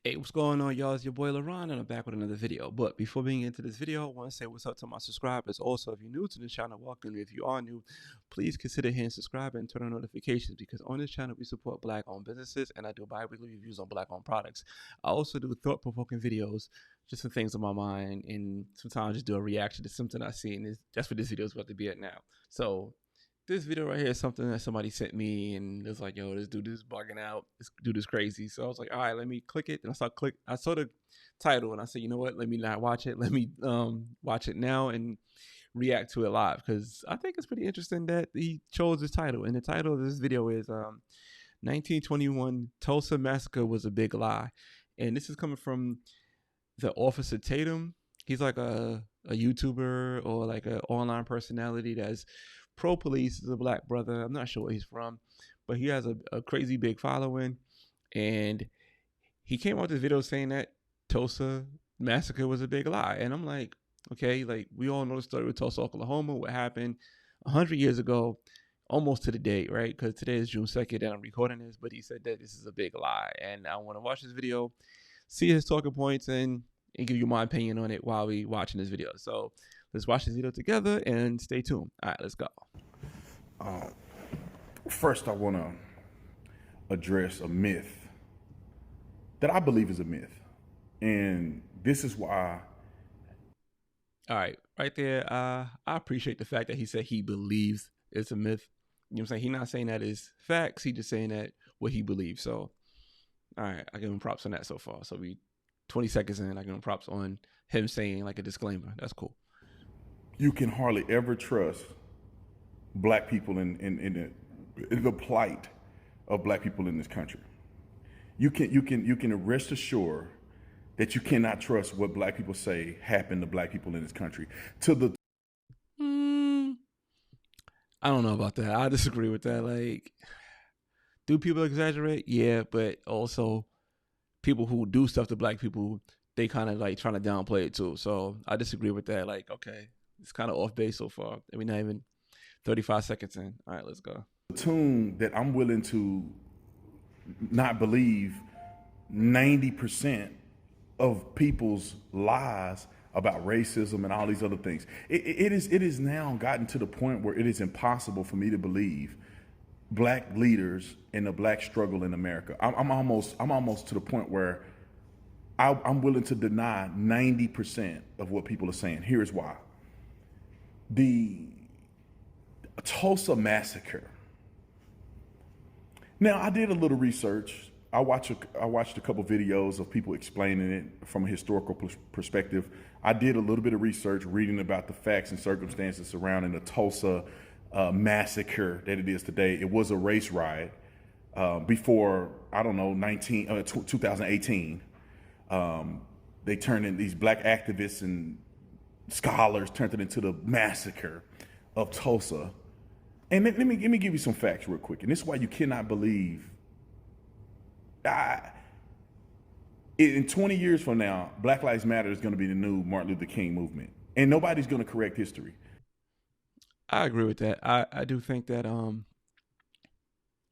Hey, what's going on, y'all? It's your boy LaRon, and I'm back with another video. But before being into this video, I want to say what's up to my subscribers. Also, if you're new to the channel, welcome. If you are new, please consider hitting subscribe and turn on notifications, because on this channel, we support Black-owned businesses, and I do bi-weekly reviews on Black-owned products. I also do thought-provoking videos, just some things on my mind, and sometimes just do a reaction to something I see, and that's what this video is about to be at now. So this video right here is something that somebody sent me, and it's like, yo, this dude is bugging out. This dude is crazy. So I was like, all right, let me click it. And I saw the title, and I said, you know what? Let me not watch it. Let me watch it now and react to it live, because I think it's pretty interesting that he chose this title. And the title of this video is 1921 Tulsa Massacre was a big lie. And this is coming from the Officer Tatum. He's like a YouTuber or like an online personality that's pro-police. Is a black brother. I'm not sure where he's from, but he has a crazy big following. And he came out with this video saying that Tulsa Massacre was a big lie. And I'm like, okay, like we all know the story with Tulsa, Oklahoma, what happened 100 years ago, almost to the date, right? Because today is June 2nd and I'm recording this, but he said that this is a big lie. And I want to watch this video, see his talking points, and give you my opinion on it while we watching this video. So let's watch this video together and stay tuned. All right, let's go. First, I want to address a myth that I believe is a myth. And this is why. All right, right there. I appreciate the fact that he said he believes it's a myth. You know what I'm saying? He's not saying that it's facts. He's just saying that what he believes. So, all right, I give him props on that so far. So we 20 seconds in, I give him props on him saying like a disclaimer. That's cool. You can hardly ever trust black people in the plight of black people in this country. You can rest assured that you cannot trust what black people say happened to black people in this country. I don't know about that. I disagree with that. Like, do people exaggerate? Yeah, but also people who do stuff to black people, they kind of like trying to downplay it too. So I disagree with that. Like, okay, it's kind of off base so far. I mean, not even 35 seconds in. All right, let's go. The tune that I'm willing to not believe 90% of people's lies about racism and all these other things. It is now gotten to the point where it is impossible for me to believe black leaders and the black struggle in America. I'm almost to the point where I'm willing to deny 90% of what people are saying. Here's why. The Tulsa Massacre. Now, I did a little research. I watched a couple videos of people explaining it from a historical perspective. I did a little bit of research reading about the facts and circumstances surrounding the Tulsa massacre that it is today. It was a race riot before, I don't know, 2018. They turned in, these black activists and scholars turned it into the massacre of Tulsa. And let me give you some facts real quick. And this is why you cannot believe. In 20 years from now, Black Lives Matter is going to be the new Martin Luther King movement. And nobody's going to correct history. I agree with that. I do think that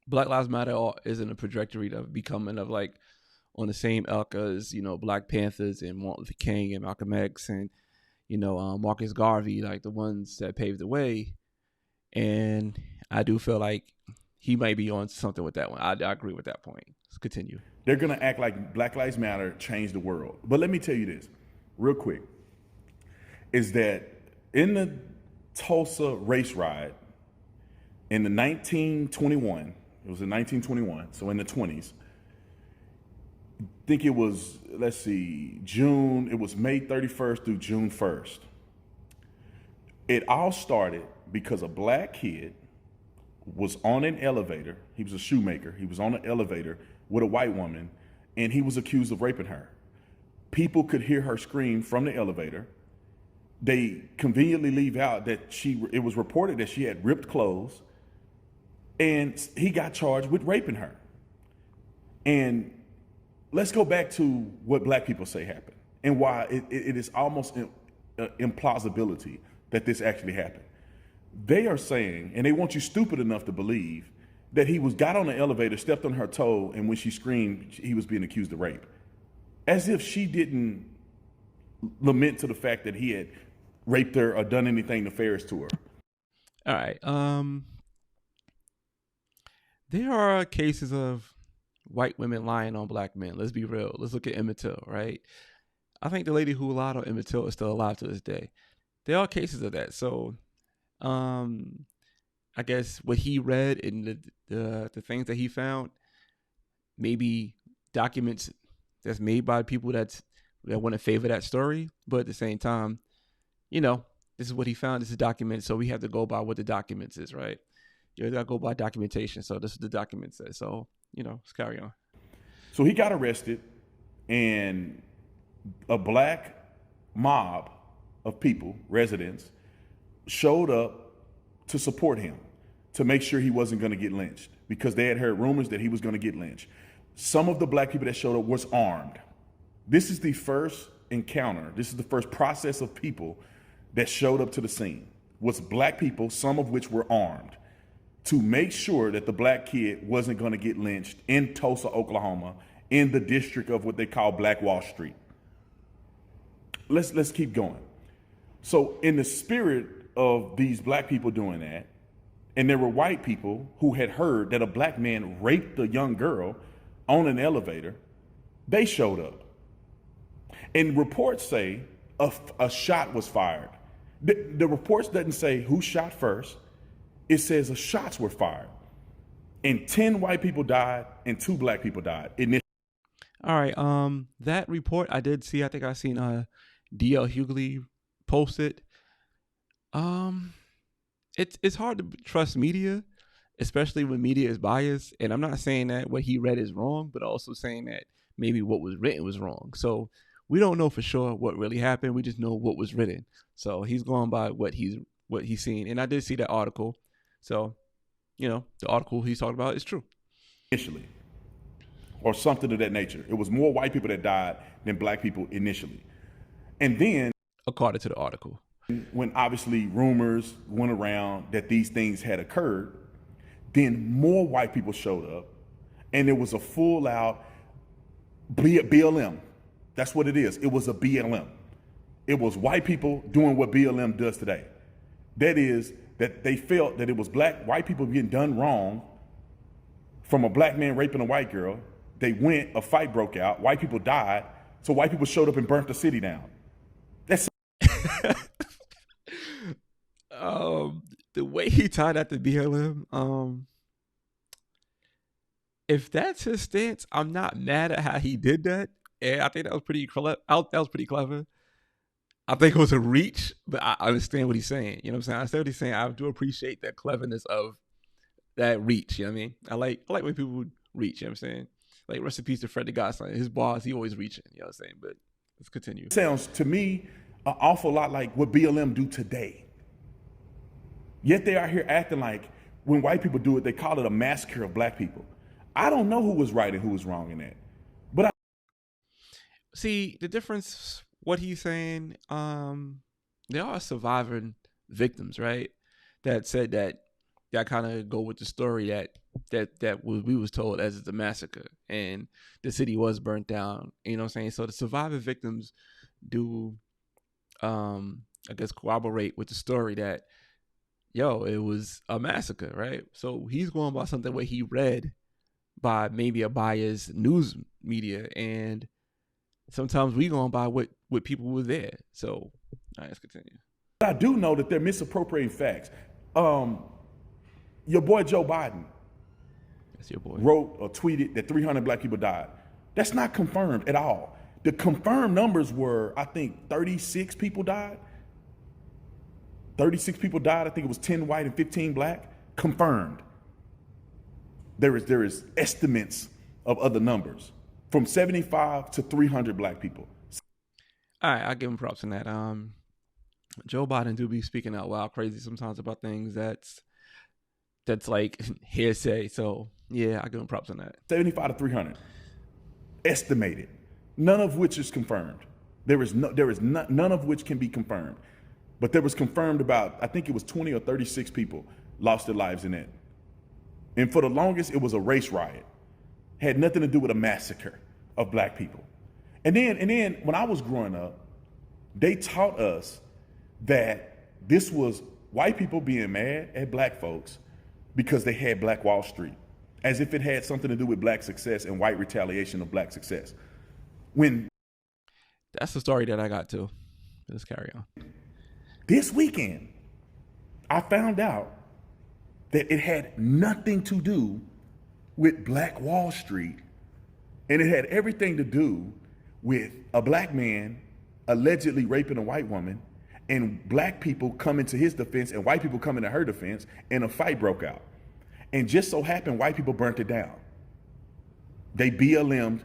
Black Lives Matter is in a trajectory of becoming of like on the same ilk as, you know, Black Panthers and Martin Luther King and Malcolm X and, you know, Marcus Garvey, like the ones that paved the way. And I do feel like he might be on something with that one. I agree with that point. Let's continue. They're going to act like Black Lives Matter changed the world. But let me tell you this real quick, is that in the Tulsa race riot in the 1921, it was in 1921, so in the 20s, I think it was, let's see, June, it was May 31st through June 1st. It all started because a black kid was on an elevator. He was a shoemaker. He was on an elevator with a white woman, and he was accused of raping her. People could hear her scream from the elevator. They conveniently leave out that it was reported that she had ripped clothes, and he got charged with raping her. And let's go back to what black people say happened and why it is almost implausibility that this actually happened. They are saying, and they want you stupid enough to believe, that he got on the elevator, stepped on her toe, and when she screamed, he was being accused of rape. as if she didn't lament to the fact that he had raped her or done anything nefarious to her. All right. There are cases of white women lying on black men. Let's be real. Let's look at Emmett Till, right? I think the lady who lied on Emmett Till is still alive to this day. There are cases of that. So, I guess what he read and the things that he found, maybe documents that's made by people that want to favor that story, but at the same time, this is what he found. This is documented, so we have to go by what the documents is, right? You gotta go by documentation. So this is the document says. So let's carry on. So he got arrested, and a black mob of people, residents, showed up to support him, to make sure he wasn't going to get lynched, because they had heard rumors that he was going to get lynched. Some of the black people that showed up was armed. This is the first encounter. This is the first process of people that showed up to the scene. Was black people, some of which were armed, to make sure that the black kid wasn't going to get lynched in Tulsa, Oklahoma, in the district of what they call Black Wall Street. Let's keep going. So in the spirit of these black people doing that, and there were white people who had heard that a black man raped a young girl on an elevator, they showed up. And reports say a shot was fired. The reports doesn't say who shot first. It says the shots were fired. And 10 white people died and 2 black people died. All right. That report I did see. I think I seen D.L. Hughley post it. It's hard to trust media, especially when media is biased. And I'm not saying that what he read is wrong, but also saying that maybe what was written was wrong. So we don't know for sure what really happened. We just know what was written. So he's going by what he's seen. And I did see that article. So, the article he's talking about is true. Initially, or something of that nature. It was more white people that died than black people initially. And then, according to the article, when obviously rumors went around that these things had occurred, then more white people showed up, and it was a full out BLM. That's what it is. It was a BLM. It was white people doing what BLM does today. That is, that they felt that it was white people getting done wrong from a black man raping a white girl. They went, a fight broke out, white people died, so white people showed up and burnt the city down. That's the way he tied that to BLM, if that's his stance, I'm not mad at how he did that. And I think that was pretty clever. I think it was a reach, but I understand what he's saying. You know what I'm saying? I understand what he's saying. I do appreciate that cleverness of that reach. You know what I mean? I like when people reach. You know what I'm saying? Like, rest in peace to Fred the Godson. His boss, he always reaching. You know what I'm saying? But let's continue. Sounds to me an awful lot like what BLM do today. Yet they are here acting like when white people do it, they call it a massacre of black people. I don't know who was right and who was wrong in that. But see the difference. What he's saying, there are surviving victims, right? That said that kind of go with the story that we was told as the massacre, and the city was burnt down. You know what I'm saying? So the surviving victims do, I guess, corroborate with the story that, it was a massacre, right? So he's going by something what he read by maybe a biased news media, and sometimes we going by what people were there. So, all right, let's continue. I do know that they're misappropriating facts. Your boy Joe Biden, that's your boy, wrote or tweeted that 300 black people died. That's not confirmed at all. The confirmed numbers were, I think, 36 people died. 36 people died. I think it was 10 white and 15 black. Confirmed. There is estimates of other numbers, from 75 to 300 black people. All right, I give him props on that. Joe Biden do be speaking out loud crazy sometimes about things that's like hearsay. So yeah, I give him props on that. 75 to 300 estimated, none of which is confirmed. There is none of which can be confirmed. But there was confirmed about, I think it was 20 or 36 people lost their lives in it. And for the longest, it was a race riot. Had nothing to do with a massacre of black people. And then when I was growing up, they taught us that this was white people being mad at black folks because they had Black Wall Street, as if it had something to do with black success and white retaliation of black success. When That's the story that I got too. Let's carry on. this weekend, I found out that it had nothing to do with Black Wall Street, and it had everything to do with a black man allegedly raping a white woman, and black people coming to his defense and white people coming to her defense, and a fight broke out. And just so happened, white people burnt it down. They BLM'd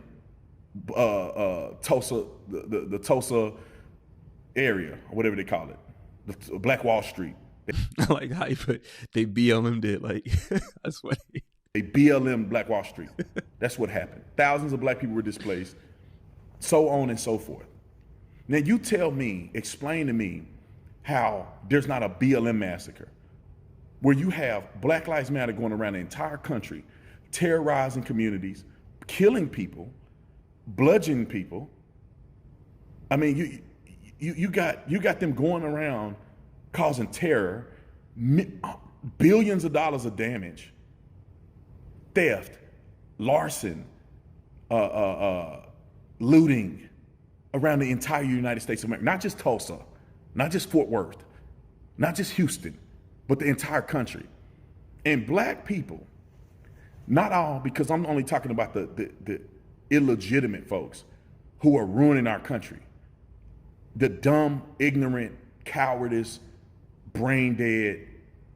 Tulsa, the Tulsa area, or whatever they call it, the Black Wall Street. I like how you put they BLM'd it. Like, that's funny. They BLM Black Wall Street. That's what happened. Thousands of black people were displaced, so on and so forth. Now you tell me, explain to me how there's not a BLM massacre where you have Black Lives Matter going around the entire country, terrorizing communities, killing people, bludgeoning people. I mean, you got them going around causing terror, billions of dollars of damage, theft, larceny, looting around the entire United States of America. Not just Tulsa, not just Fort Worth, not just Houston, but the entire country. And black people, not all, because I'm only talking about the illegitimate folks who are ruining our country. The dumb, ignorant, cowardice, brain dead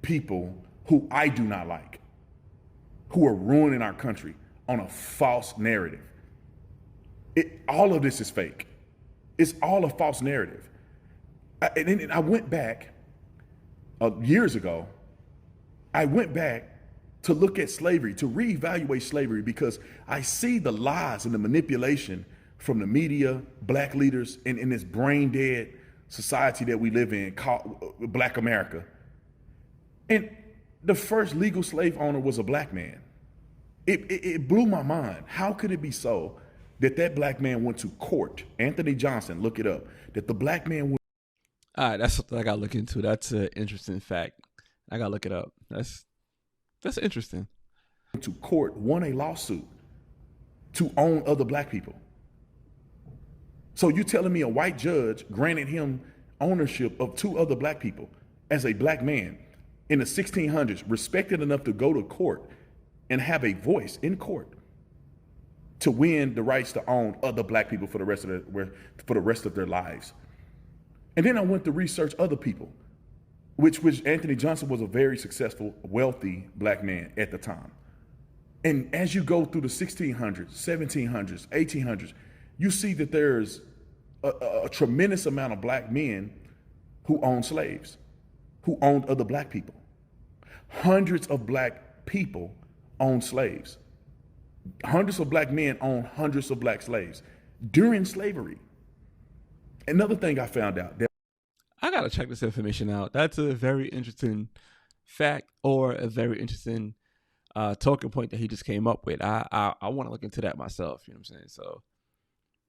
people who I do not like, who are ruining our country on a false narrative. All of this is fake. It's all a false narrative. And I went back years ago. I went back to look at slavery, to reevaluate slavery, because I see the lies and the manipulation from the media, black leaders, in this brain dead society that we live in called Black America. And the first legal slave owner was a black man. It blew my mind. How could it be so that black man went to court? Anthony Johnson, look it up. That the black man went. All right, that's something I gotta look into. That's an interesting fact. I gotta look it up. That's interesting. To court, won a lawsuit to own other black people. So you telling me a white judge granted him ownership of two other black people as a black man in the 1600s, respected enough to go to court and have a voice in court to win the rights to own other black people for the rest of their lives. And then I went to research other people, which Anthony Johnson was a very successful, wealthy black man at the time. And as you go through the 1600s, 1700s, 1800s, you see that there's a tremendous amount of black men who owned slaves, who owned other black people. Hundreds of black people owned slaves. Hundreds of black men owned hundreds of black slaves during slavery. Another thing I found out, that I gotta check this information out. That's a very interesting fact, or a very interesting talking point that he just came up with. I want to look into that myself. You know what I'm saying? So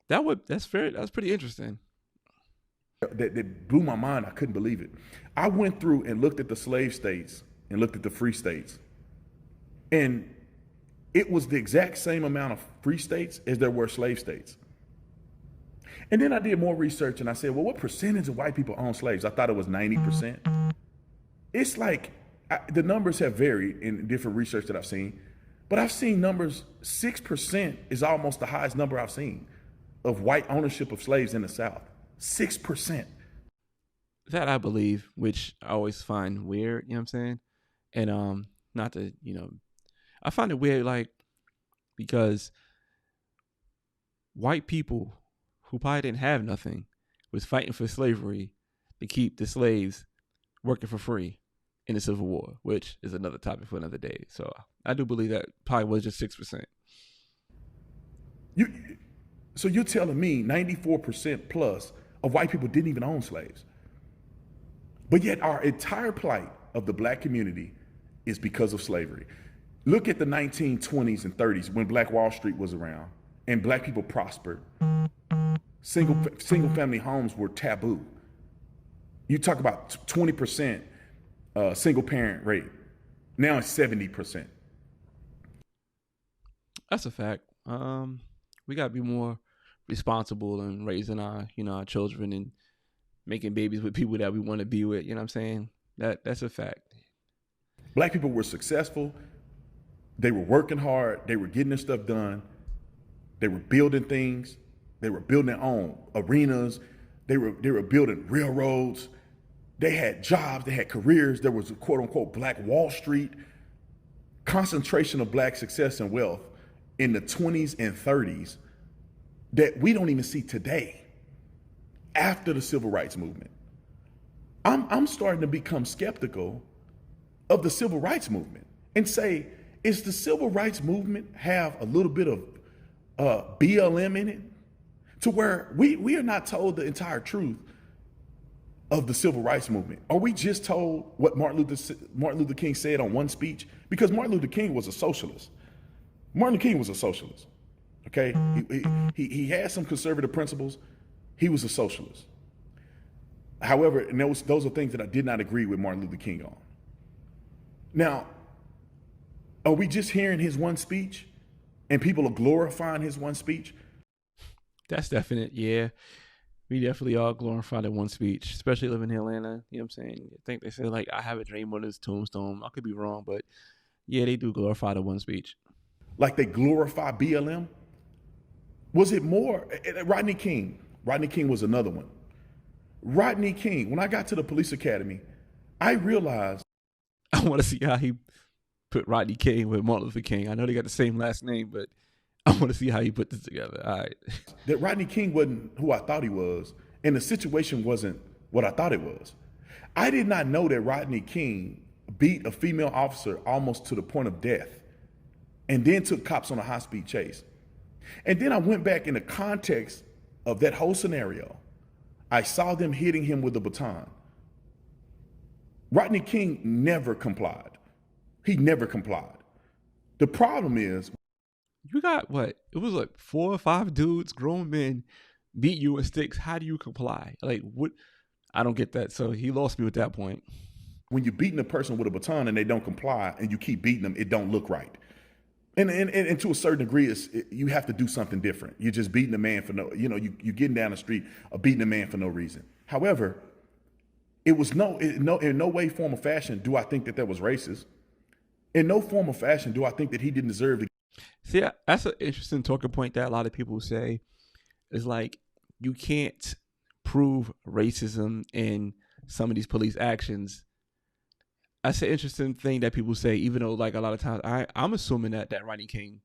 that's pretty interesting. that blew my mind. I couldn't believe it. I went through and looked at the slave states and looked at the free states, and it was the exact same amount of free states as there were slave states. And then I did more research and I said, well, what percentage of white people own slaves? I thought it was 90%. It's like, the numbers have varied in different research that I've seen, but I've seen numbers, 6% is almost the highest number I've seen of white ownership of slaves in the South. 6%. That I believe, which I always find weird, you know what I'm saying? And not to, I find it weird, like, because white people who probably didn't have nothing was fighting for slavery to keep the slaves working for free in the Civil War, which is another topic for another day. So I do believe that probably was just 6%. So you're telling me 94% plus of white people didn't even own slaves? But yet our entire plight of the black community is because of slavery. Look at the 1920s and 30s when Black Wall Street was around and black people prospered. Single family homes were taboo. You talk about 20% single parent rate. Now it's 70%. That's a fact. We gotta be more responsible in raising our, our children and making babies with people that we want to be with. You know what I'm saying? That's a fact. Black people were successful. They were working hard. They were getting their stuff done. They were building things. They were building their own arenas. They were building railroads. They had jobs. They had careers. There was a quote unquote Black Wall Street. Concentration of Black success and wealth in the 20s and 30s that we don't even see today after the Civil Rights Movement. I'm starting to become skeptical of the Civil Rights Movement and say, is the Civil Rights Movement have a little bit of BLM in it to where we are not told the entire truth of the Civil Rights Movement? Are we just told what Martin Luther King said on one speech? Because Martin Luther King was a socialist. Martin Luther King was a socialist, okay? He had some conservative principles. He was a socialist. However, and those are things that I did not agree with Martin Luther King on. Now, are we just hearing his one speech and people are glorifying his one speech? That's definite. Yeah. We definitely are glorifying that one speech, especially living in Atlanta. You know what I'm saying? I think they said, like, I have a dream on his tombstone. I could be wrong, but yeah, they do glorify the one speech. Like they glorify BLM? Was it more? Rodney King. Rodney King was another one. Rodney King, when I got to the police academy, I realized. I want to see how he put Rodney King with Martin Luther King. I know they got the same last name, but I want to see how he put this together. All right. That Rodney King wasn't who I thought he was, and the situation wasn't what I thought it was. I did not know that Rodney King beat a female officer almost to the point of death and then took cops on a high-speed chase. And then I went back in the context of that whole scenario. I saw them hitting him with a baton. Rodney King never complied. He never complied. The problem is, you got what? It was like 4 or 5 dudes, grown men, beat you with sticks. How do you comply? Like, what? I don't get that. So he lost me with that point. When you're beating a person with a baton and they don't comply and you keep beating them, it don't look right. And to a certain degree, you have to do something different. You're just beating a man for you're getting down the street or beating a man for no reason. However, it was in no way, form, or fashion do I think that was racist. In no form or fashion do I think that he didn't deserve to. See, that's an interesting talking point that a lot of people say is like, you can't prove racism in some of these police actions. That's an interesting thing that people say, even though like a lot of times I'm assuming that Rodney King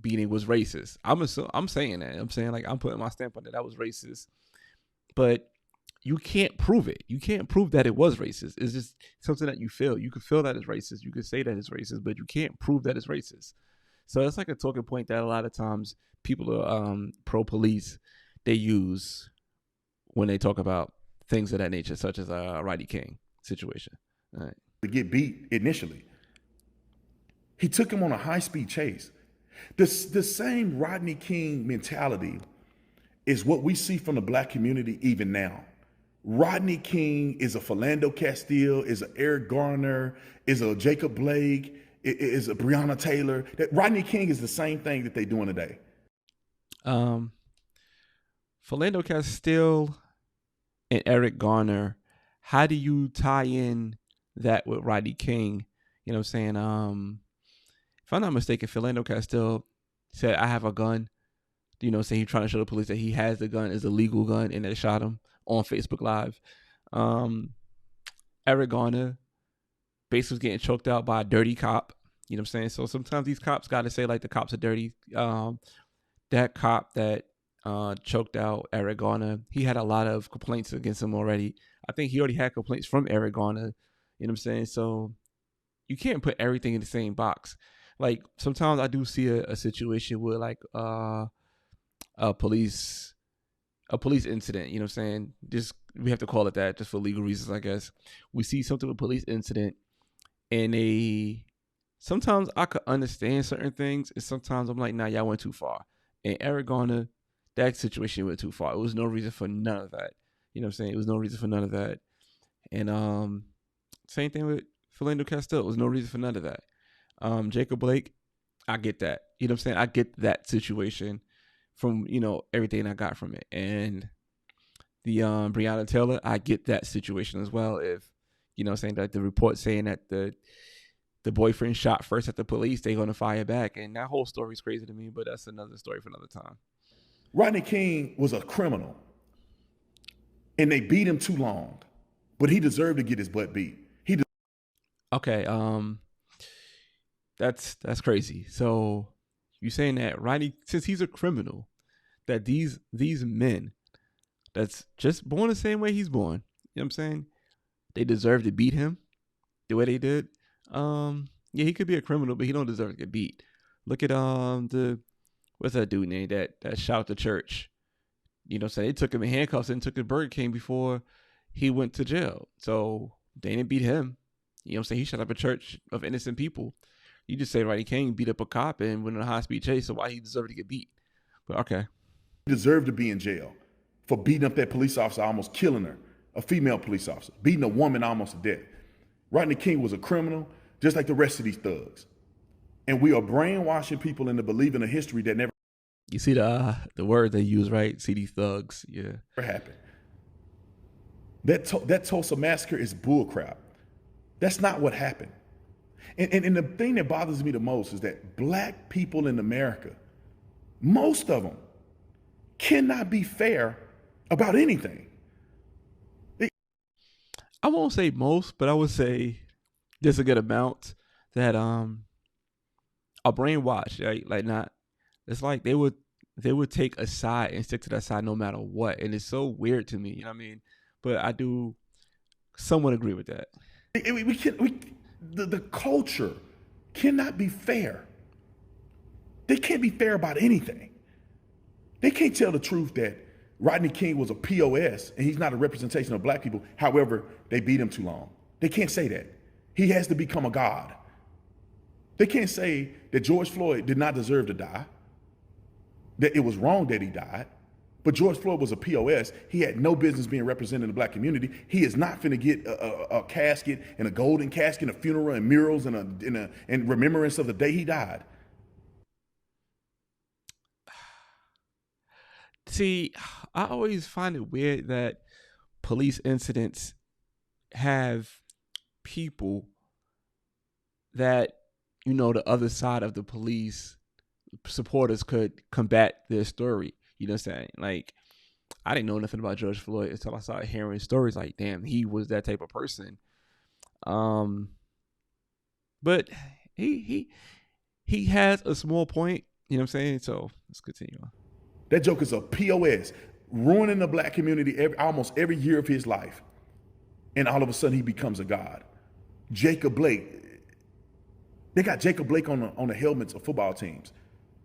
beating was racist. I'm saying that. I'm saying, like, I'm putting my stamp on that was racist. But you can't prove it. You can't prove that it was racist. It's just something that you feel. You can feel that it's racist. You can say that it's racist, but you can't prove that it's racist. So it's like a talking point that a lot of times people who are pro-police, they use when they talk about things of that nature, such as a Rodney King situation. All right. To get beat initially. He took him on a high-speed chase. The same Rodney King mentality is what we see from the black community even now. Rodney King is a Philando Castile, is a Eric Garner, is a Jacob Blake, is a Breonna Taylor. That Rodney King is the same thing that they're doing today. Philando Castile and Eric Garner, how do you tie in that with Rodney King? You know what I'm saying? If I'm not mistaken, Philando Castile said, I have a gun. You know, saying he's trying to show the police that he has the gun, is a legal gun, and they shot him on Facebook Live. Eric Garner basically was getting choked out by a dirty cop. You know what I'm saying? So sometimes these cops got to say, like, the cops are dirty. That cop that choked out Eric Garner, he had a lot of complaints against him already. I think he already had complaints from Eric Garner. You know what I'm saying? So you can't put everything in the same box. Like, sometimes I do see a situation where, like, a police incident, you know what I'm saying? Just, we have to call it that just for legal reasons, I guess. We see something with police incident, and sometimes I could understand certain things, and sometimes I'm like, nah, y'all went too far. And Eric Garner that situation went too far. It was no reason for none of that. You know what I'm saying? It was no reason for none of that. And same thing with Philando Castile. It was no reason for none of that. Jacob Blake, I get that. You know what I'm saying? I get that situation from, everything I got from it. And the Breonna Taylor, I get that situation as well. If, saying that the report saying that the boyfriend shot first at the police, they're going to fire back. And that whole story is crazy to me, but that's another story for another time. Rodney King was a criminal, and they beat him too long, but he deserved to get his butt beat. Okay, that's crazy. So you saying that Rodney, since he's a criminal, that these men that's just born the same way he's born, you know what I'm saying, they deserve to beat him the way they did. Yeah, he could be a criminal, but he don't deserve to get beat. Look at what's that dude named that shot at the church? So they took him in handcuffs and took his Burger King before he went to jail. So they didn't beat him. He shot up a church of innocent people. You just say Rodney King beat up a cop and went on a high-speed chase, so why he deserved to get beat? But okay. He deserved to be in jail for beating up that police officer, almost killing her, a female police officer, beating a woman almost to death. Rodney King was a criminal, just like the rest of these thugs. And we are brainwashing people into believing a history that never. You see the word they use, right? See these thugs, yeah. Never happened. That Tulsa massacre is bullcrap. That's not what happened. And the thing that bothers me the most is that black people in America, most of them, cannot be fair about anything. I won't say most, but I would say there's a good amount that are brainwashed, right? Like not, it's like they would take a side and stick to that side no matter what, and it's so weird to me. You know what I mean? But I do somewhat agree with that. The culture cannot be fair. They can't be fair about anything. They can't tell the truth that Rodney King was a POS and he's not a representation of black people. However, they beat him too long. They can't say that. He has to become a god. They can't say that George Floyd did not deserve to die, that it was wrong that he died, but George Floyd was a POS. He had no business being represented in the black community. He is not finna get a casket and a golden casket, and a funeral and murals and remembrance of the day he died. See, I always find it weird that police incidents have people that, the other side of the police supporters could combat their story. You know what I'm saying? Like, I didn't know nothing about George Floyd until I started hearing stories like, damn, he was that type of person. But he has a small point, you know what I'm saying? So let's continue on. That joker's a POS, ruining the black community almost every year of his life. And all of a sudden he becomes a god. Jacob Blake, they got Jacob Blake on the helmets of football teams.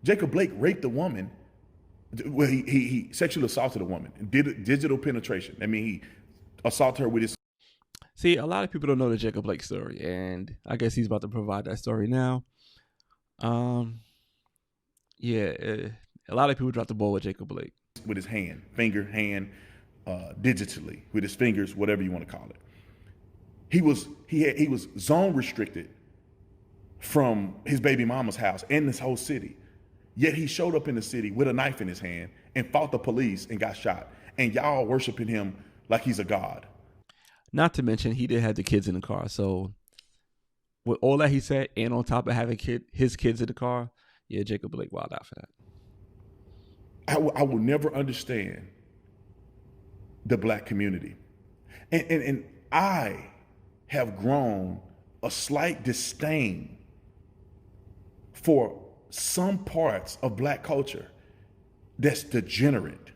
Jacob Blake raped a woman. Well, he sexually assaulted a woman and did digital penetration. I mean, he assaulted her with his. See, a lot of people don't know the Jacob Blake story, and I guess he's about to provide that story now. Yeah, a lot of people dropped the ball with Jacob Blake. With his hand, digitally, with his fingers, whatever you want to call it. He was zone restricted from his baby mama's house and this whole city. Yet he showed up in the city with a knife in his hand and fought the police and got shot. And y'all worshiping him like he's a god. Not to mention, he did have the kids in the car. So with all that he said, and on top of having his kids in the car, yeah, Jacob Blake wild out for that. I will never understand the black community. And I have grown a slight disdain for some parts of black culture that's degenerate,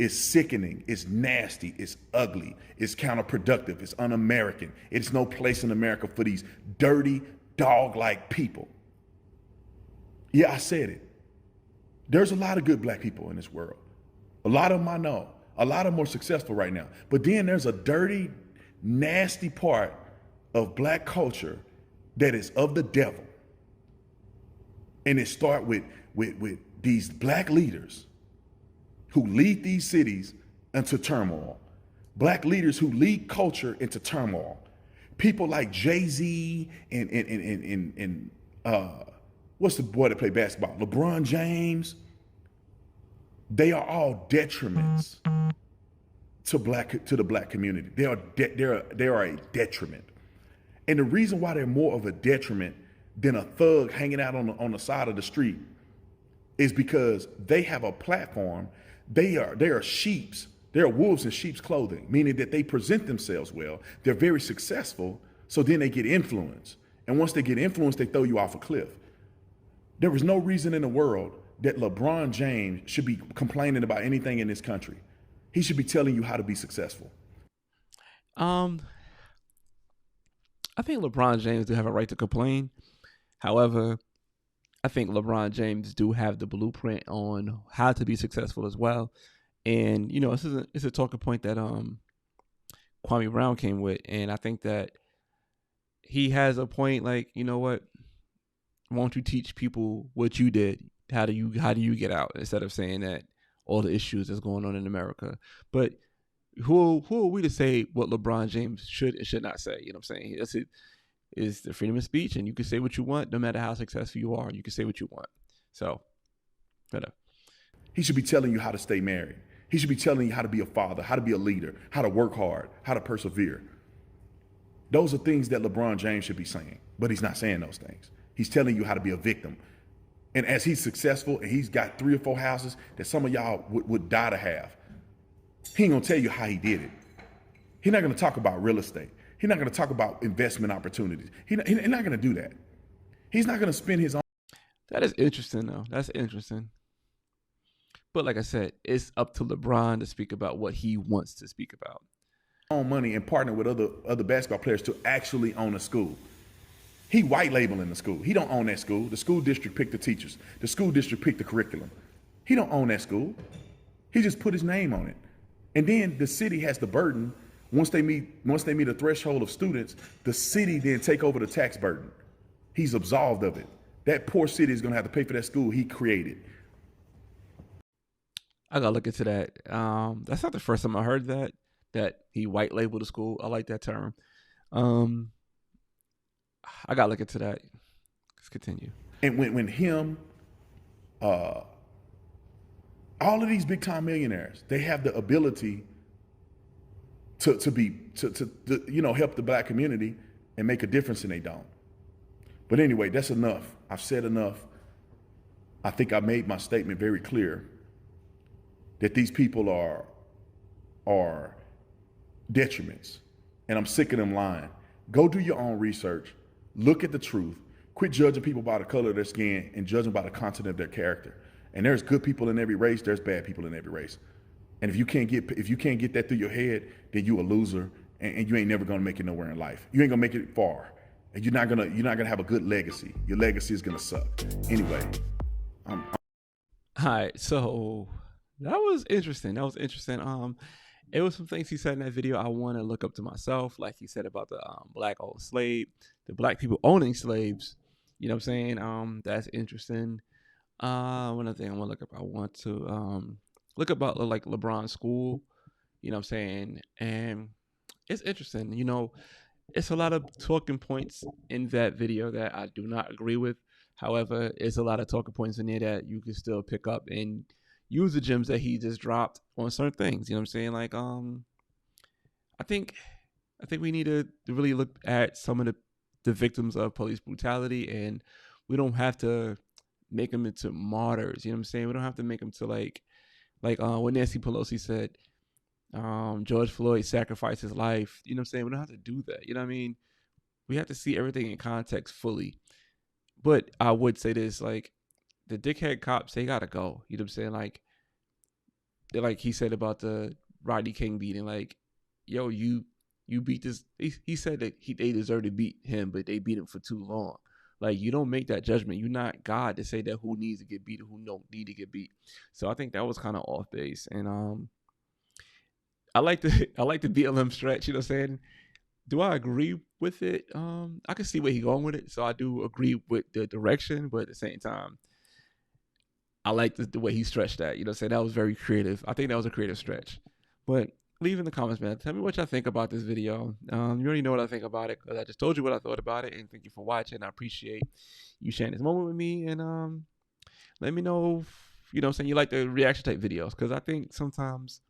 is sickening, is nasty, is ugly, is counterproductive, is un-American. It's no place in America for these dirty, dog-like people. Yeah, I said it. There's a lot of good black people in this world. A lot of them I know. A lot of them are successful right now. But then there's a dirty, nasty part of black culture that is of the devil. And it starts with these black leaders who lead these cities into turmoil. Black leaders who lead culture into turmoil. People like Jay-Z and what's the boy that play basketball? LeBron James. They are all detriments to the black community. They are a detriment. And the reason why they're more of a detriment than a thug hanging out on the side of the street is because they have a platform. They are sheeps. They are wolves in sheep's clothing, meaning that they present themselves well. They're very successful, so then they get influenced. And once they get influenced, they throw you off a cliff. There is no reason in the world that LeBron James should be complaining about anything in this country. He should be telling you how to be successful. I think LeBron James do have a right to complain. However, I think LeBron James do have the blueprint on how to be successful as well. And it's a talking point that Kwame Brown came with, and I think that he has a point. Like, you know what? Why don't you teach people what you did? How do you get out, instead of saying that all the issues that's going on in America? But who are we to say what LeBron James should and should not say? You know what I'm saying? That's it. Is the freedom of speech, and you can say what you want, no matter how successful you are. You can say what you want. So, whatever. He should be telling you how to stay married. He should be telling you how to be a father, how to be a leader, how to work hard, how to persevere. Those are things that LeBron James should be saying, but he's not saying those things. He's telling you how to be a victim. And as he's successful and he's got 3 or 4 houses that some of y'all would die to have, he ain't gonna tell you how he did it. He's not gonna talk about real estate. He's not gonna talk about investment opportunities. He's not gonna do that. He's not gonna spend his own. That is interesting, though. That's interesting. But like I said, it's up to LeBron to speak about what he wants to speak about. Own money and partner with other basketball players to actually own a school. He white labeling the school. He don't own that school. The school district picked the teachers. The school district picked the curriculum. He don't own that school. He just put his name on it. And then the city has the burden. Once they meet a threshold of students, the city then take over the tax burden. He's absolved of it. That poor city is gonna have to pay for that school he created. I gotta look into that. That's not the first time I heard that he white labeled the school. I like that term. I gotta look into that. Let's continue. And when him, all of these big time millionaires, they have the ability to help the black community and make a difference, and they don't. But anyway, that's enough. I've said enough. I think I made my statement very clear that these people are detriments, and I'm sick of them lying. Go do your own research. Look at the truth. Quit judging people by the color of their skin and judging by the content of their character. And there's good people in every race. There's bad people in every race. And if you can't get that through your head, then you a loser, and you ain't never gonna make it nowhere in life. You ain't gonna make it far, and you're not gonna have a good legacy. Your legacy is gonna suck. Anyway, all right. So that was interesting. It was some things he said in that video I want to look up to myself, like he said about the black owned slave, the black people owning slaves. You know what I'm saying? That's interesting. One other thing I want to look up. I want to look about like LeBron's school. You know what I'm saying? And it's interesting. You know, it's a lot of talking points in that video that I do not agree with. However, it's a lot of talking points in there that you can still pick up and use the gems that he just dropped on certain things. You know what I'm saying? Like, I think we need to really look at some of the victims of police brutality, and we don't have to make them into martyrs. You know what I'm saying? We don't have to make them to like when Nancy Pelosi said, George Floyd sacrificed his life. You know what I'm saying? We don't have to do that. You know what I mean? We have to see everything in context fully. But I would say this, like, the dickhead cops, they gotta go. You know what I'm saying? Like he said about the Rodney King beating, like, yo, you beat this. He said that they deserve to beat him, but they beat him for too long. Like, you don't make that judgment. You're not God to say that who needs to get beat and who don't need to get beat. So I think that was kind of off base. And I like the BLM stretch. You know what I'm saying? Do I agree with it? I can see where he's going with it. So I do agree with the direction, but at the same time, I like the way he stretched that. You know, say that was very creative. I think that was a creative stretch. But leave in the comments, man. Tell me what y'all think about this video. You already know what I think about it because I just told you what I thought about it. And thank you for watching. I appreciate you sharing this moment with me. And let me know, you know, saying you like the reaction type videos because I think sometimes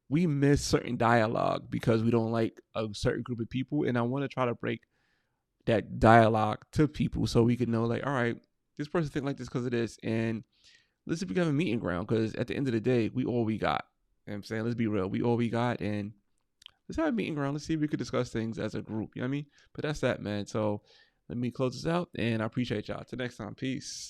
we miss certain dialogue because we don't like a certain group of people. And I want to try to break that dialogue to people so we can know, like, all right, this person think like this because of this. And let's become a meeting ground because at the end of the day, we all we got. You know what I'm saying? Let's be real. We all we got. And let's have a meeting ground. Let's see if we could discuss things as a group. You know what I mean? But that's that, man. So let me close this out. And I appreciate y'all. Till next time. Peace.